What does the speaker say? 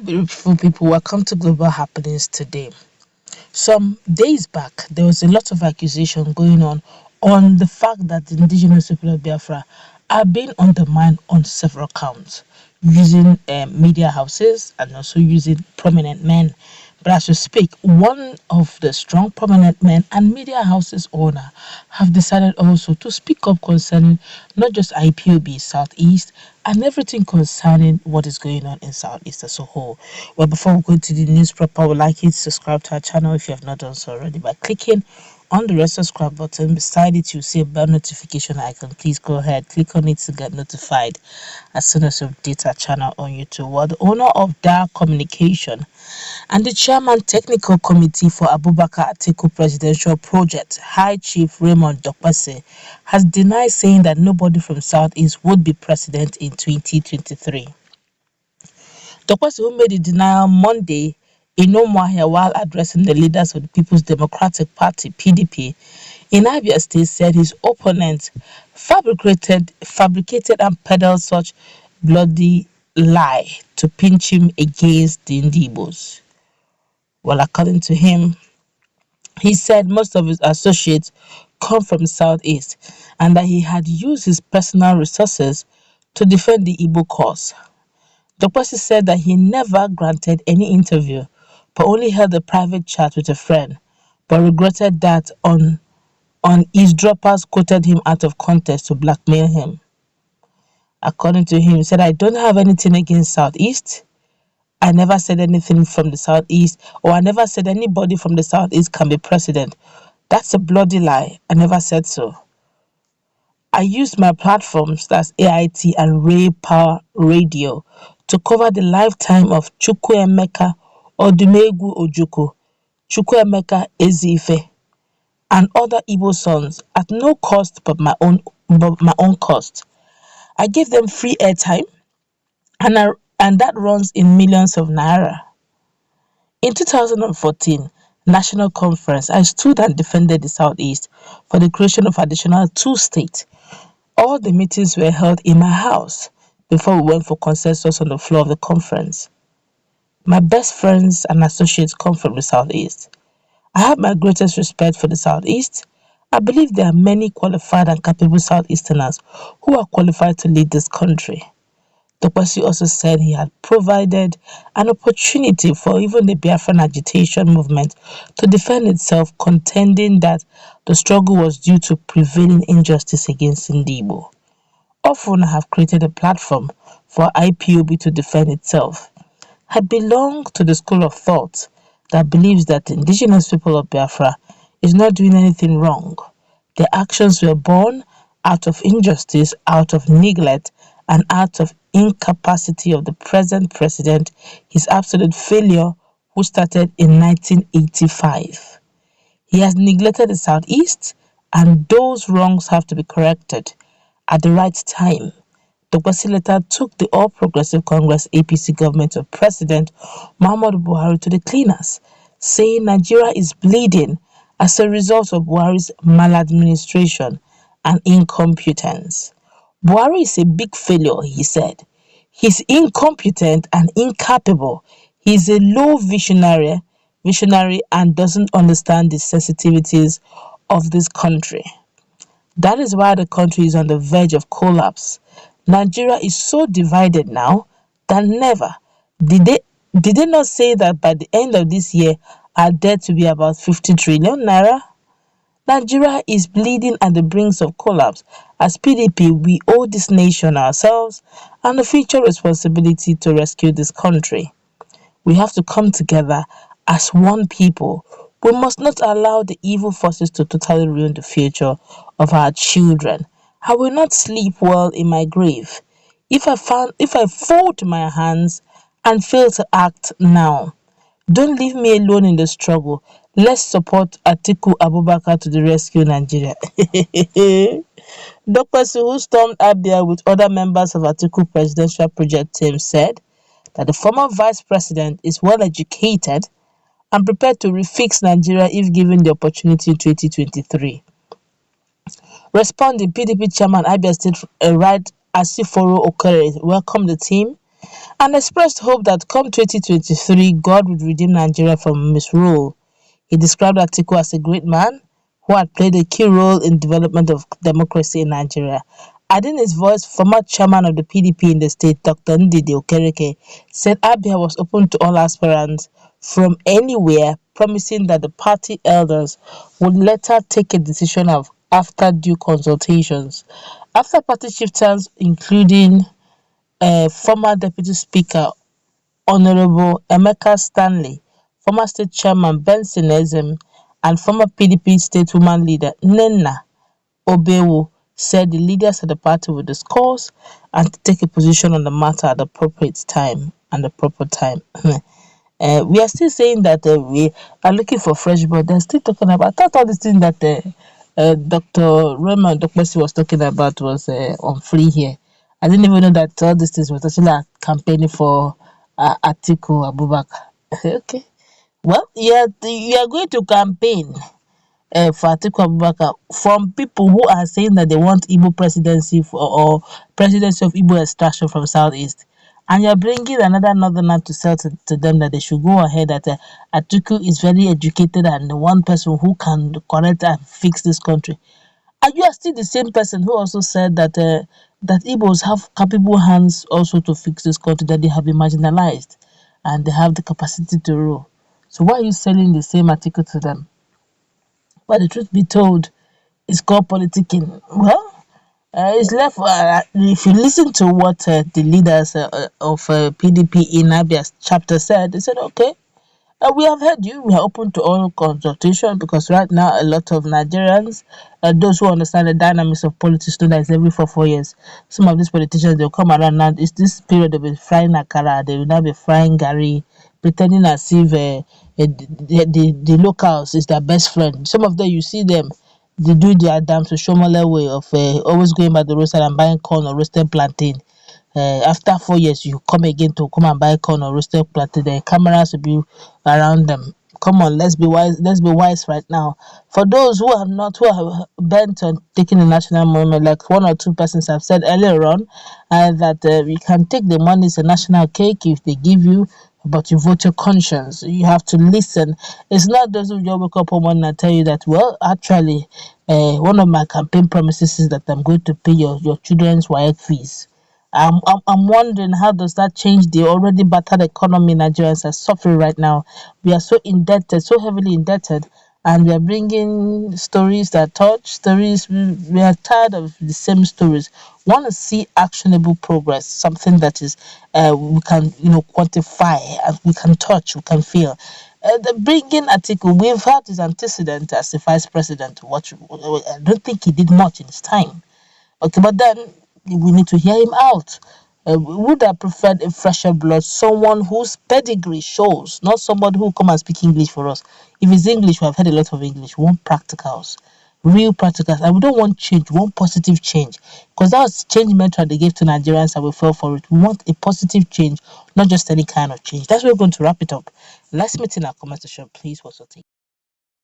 Beautiful people, welcome to Global Happenings today. Some days back, there was a lot of accusation going on the fact that the indigenous people of Biafra are being undermined on several counts, using media houses and also using prominent men. But as we speak, one of the strong prominent men and media houses owner have decided also to speak up concerning not just IPOB Southeast and everything concerning what is going on in Southeast as a whole. Well, before we go to the news proper, I would like you to subscribe to our channel if you have not done so already by clicking on the red subscribe button. Beside it, you'll see a bell notification icon. Please go ahead, click on it to get notified as soon as we update our channel on YouTube. Well, the owner of Dar Communication and the chairman technical committee for Abubakar Atiku presidential project, High Chief Raymond Dokpase, has denied saying that nobody from Southeast would be president in 2023. Dokpase, who made the denial Monday in Umuahia while addressing the leaders of the People's Democratic Party (PDP) in Abia State, said his opponents fabricated and peddled such bloody lie to pinch him against the Igbos. Well, according to him, he said most of his associates come from the Southeast and that he had used his personal resources to defend the Igbo cause. Dokpase said that he never granted any interview, but only held a private chat with a friend, but regretted that on eavesdroppers quoted him out of context to blackmail him. According to him, he said, "I don't have anything against Southeast. I never said anything from the Southeast, or I never said anybody from the Southeast can be president. That's a bloody lie. I never said so. I used my platforms, that's AIT and Ray Power Radio, to cover the lifetime of Chukwuemeka Odumegwu Ojukwu, Chukwuemeka Ezife, and other Igbo sons at no cost but my own cost. I gave them free airtime, and that runs in millions of naira. In 2014 National Conference, I stood and defended the Southeast for the creation of additional 2 states. All the meetings were held in my house before we went for consensus on the floor of the conference. My best friends and associates come from the Southeast. I have my greatest respect for the Southeast. I believe there are many qualified and capable Southeasterners who are qualified to lead this country." Dokpase also said he had provided an opportunity for even the Biafran agitation movement to defend itself, contending that the struggle was due to prevailing injustice against Igbo. Often have created a platform for IPOB to defend itself. I belong to the school of thought that believes that the indigenous people of Biafra is not doing anything wrong. Their actions were born out of injustice, out of neglect, and out of incapacity of the present president, his absolute failure, who started in 1985. He has neglected the Southeast, and those wrongs have to be corrected at the right time. Dokpase later took the All Progressive Congress APC government of President Muhammadu Buhari to the cleaners, saying Nigeria is bleeding as a result of Buhari's maladministration and incompetence. Buhari is a big failure, he said. He's incompetent and incapable. He's a low visionary and doesn't understand the sensitivities of this country. That is why the country is on the verge of collapse. Nigeria is so divided now than never. Did they not say that by the end of this year, our debt will be about 50 trillion naira? Nigeria is bleeding at the brink of collapse. As PDP, we owe this nation ourselves and the future responsibility to rescue this country. We have to come together as one people. We must not allow the evil forces to totally ruin the future of our children. I will not sleep well in my grave if I fold my hands and fail to act now. Don't leave me alone in the struggle. Let's support Atiku Abubakar to the rescue Nigeria. Dokpase, who stormed Abia with other members of Atiku presidential project team, said that the former vice president is well educated and prepared to refix Nigeria if given the opportunity in 2023. Responding, PDP chairman Abia State Right Asiforo Okere welcomed the team and expressed hope that come 2023, God would redeem Nigeria from misrule. He described Atiku as a great man who had played a key role in development of democracy in Nigeria. Adding his voice, former chairman of the PDP in the state, Dr. Nnamdi Okereke, said Abia was open to all aspirants from anywhere, promising that the party elders would later take a decision of after due consultations. After party chieftains, including former Deputy Speaker Honorable Emeka Stanley, former State Chairman Benson Ezem, and former PDP State Woman Leader Nnenna Obewo said the leaders of the party will discuss and take a position on the matter at the appropriate time and the proper time. We are still saying that we are looking for fresh blood. They're still talking about. I thought all this thing that Dr. Raymond Dokpesi was talking about was on free here. I didn't even know that all these things was actually campaigning for Atiku Abubakar. Okay. Well, you are going to campaign for Atiku Abubakar from people who are saying that they want Igbo presidency or presidency of Igbo extraction from Southeast. And you're bringing another northerner to sell to them that they should go ahead, that Atiku is very educated and the one person who can correct and fix this country. And you are still the same person who also said that that Igbos have capable hands also to fix this country, that they have been marginalized and they have the capacity to rule. So why are you selling the same article to them? But the truth be told, it's called politicking. Well, it's left. If you listen to what the leaders of PDP in Abia's chapter said, they said, okay, we have heard you. We are open to all consultation because right now a lot of Nigerians, those who understand the dynamics of politics, know that it's every 4 years. Some of these politicians they'll come around now. It's this period they'll be frying akara. They will now be frying gari, pretending as if the locals is their best friend. Some of them you see them. They do their damn to Shomole way of always going by the roadside and buying corn or roasted plantain. After 4 years, you come again to come and buy corn or roasted plantain. The cameras will be around them. Come on, let's be wise. Let's be wise right now. For those who have not, who are bent on taking the national moment, like one or two persons have said earlier on, that you can take the money as a national cake if they give you, but you vote your conscience. You have to listen. It's not those who just wake up one morning and tell you that, well, actually, one of my campaign promises is that I'm going to pay your children's WAEC fees. I'm wondering how does that change the already battered economy Nigerians are suffering right now. We are so indebted, so heavily indebted, and we are bringing stories that touch stories. We are tired of the same stories. Want to see actionable progress, something that is we can quantify, and we can touch, we can feel. The bringing article we've had his antecedent as the vice president. What I don't think he did much in his time. Okay, but then we need to hear him out. Would have preferred a fresher blood, someone whose pedigree shows, not somebody who come and speak English for us. If it's English, we have heard a lot of English. We want practicals, real practicals, and we don't want change. We want positive change, because that was change mantra they gave to Nigerians, and we fell for it. We want a positive change, not just any kind of change. That's where we're going to wrap it up. Let's meet in our comment section, please. What's your take?